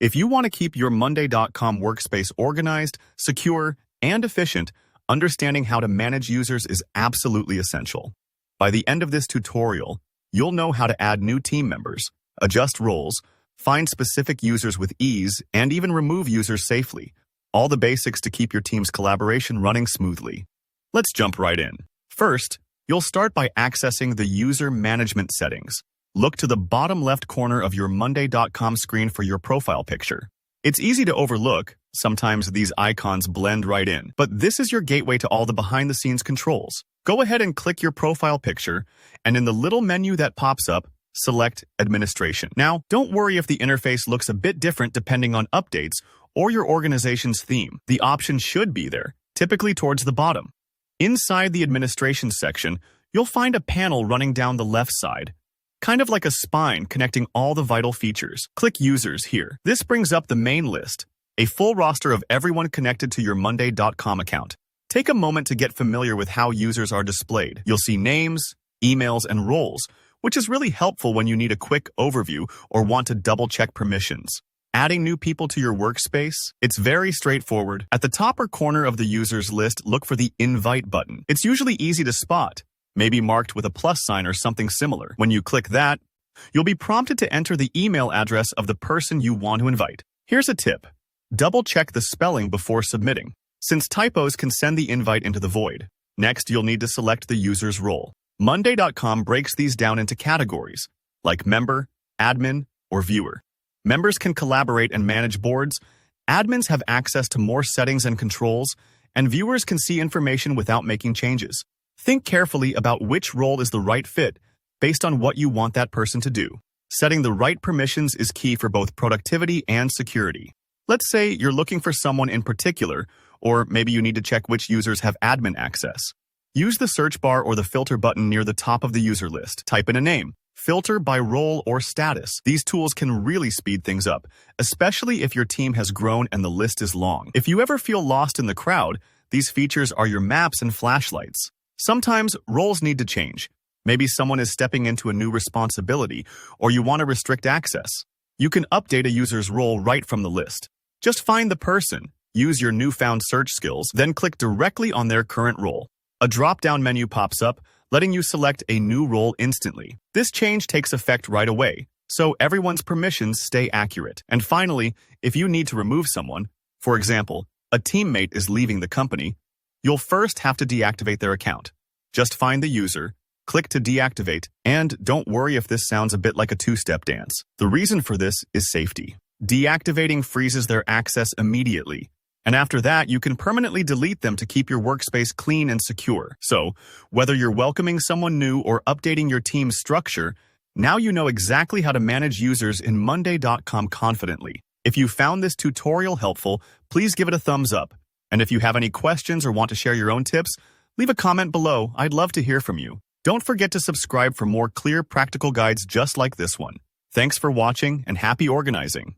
If you want to keep your Monday.com workspace organized, secure, and efficient, understanding how to manage users is absolutely essential. By the end of this tutorial, you'll know how to add new team members, adjust roles, find specific users with ease, and even remove users safely. All the basics to keep your team's collaboration running smoothly. Let's jump right in. First, you'll start by accessing the user management settings. Look to the bottom left corner of your Monday.com screen for your profile picture. It's easy to overlook. Sometimes these icons blend right in, but this is your gateway to all the behind-the-scenes controls. Go ahead and click your profile picture, and in the little menu that pops up, select Administration. Now, don't worry if the interface looks a bit different depending on updates or your organization's theme. The option should be there, typically towards the bottom. Inside the Administration section, you'll find a panel running down the left side, kind of like a spine connecting all the vital features. Click Users here. This brings up the main list, a full roster of everyone connected to your Monday.com account. Take a moment to get familiar with how users are displayed. You'll see names, emails, and roles, which is really helpful when you need a quick overview or want to double-check permissions. Adding new people to your workspace? It's very straightforward. At the top or corner of the users list, look for the Invite button. It's usually easy to spot, maybe marked with a plus sign or something similar. When you click that, you'll be prompted to enter the email address of the person you want to invite. Here's a tip. Double-check the spelling before submitting, since typos can send the invite into the void. Next, you'll need to select the user's role. Monday.com breaks these down into categories, like member, admin, or viewer. Members can collaborate and manage boards, admins have access to more settings and controls, and viewers can see information without making changes. Think carefully about which role is the right fit based on what you want that person to do. Setting the right permissions is key for both productivity and security. Let's say you're looking for someone in particular, or maybe you need to check which users have admin access. Use the search bar or the filter button near the top of the user list. Type in a name. Filter by role or status. These tools can really speed things up, especially if your team has grown and the list is long. If you ever feel lost in the crowd, these features are your maps and flashlights. Sometimes roles need to change. Maybe someone is stepping into a new responsibility, or you want to restrict access. You can update a user's role right from the list. Just find the person, use your newfound search skills, then click directly on their current role. A drop-down menu pops up, letting you select a new role instantly. This change takes effect right away, so everyone's permissions stay accurate. And finally, if you need to remove someone, for example, a teammate is leaving the company, you'll first have to deactivate their account. Just find the user, click to deactivate, and don't worry if this sounds a bit like a two-step dance. The reason for this is safety. Deactivating freezes their access immediately, and after that, you can permanently delete them to keep your workspace clean and secure. So, whether you're welcoming someone new or updating your team's structure, now you know exactly how to manage users in Monday.com confidently. If you found this tutorial helpful, please give it a thumbs up. And if you have any questions or want to share your own tips, leave a comment below. I'd love to hear from you. Don't forget to subscribe for more clear, practical guides just like this one. Thanks for watching and happy organizing.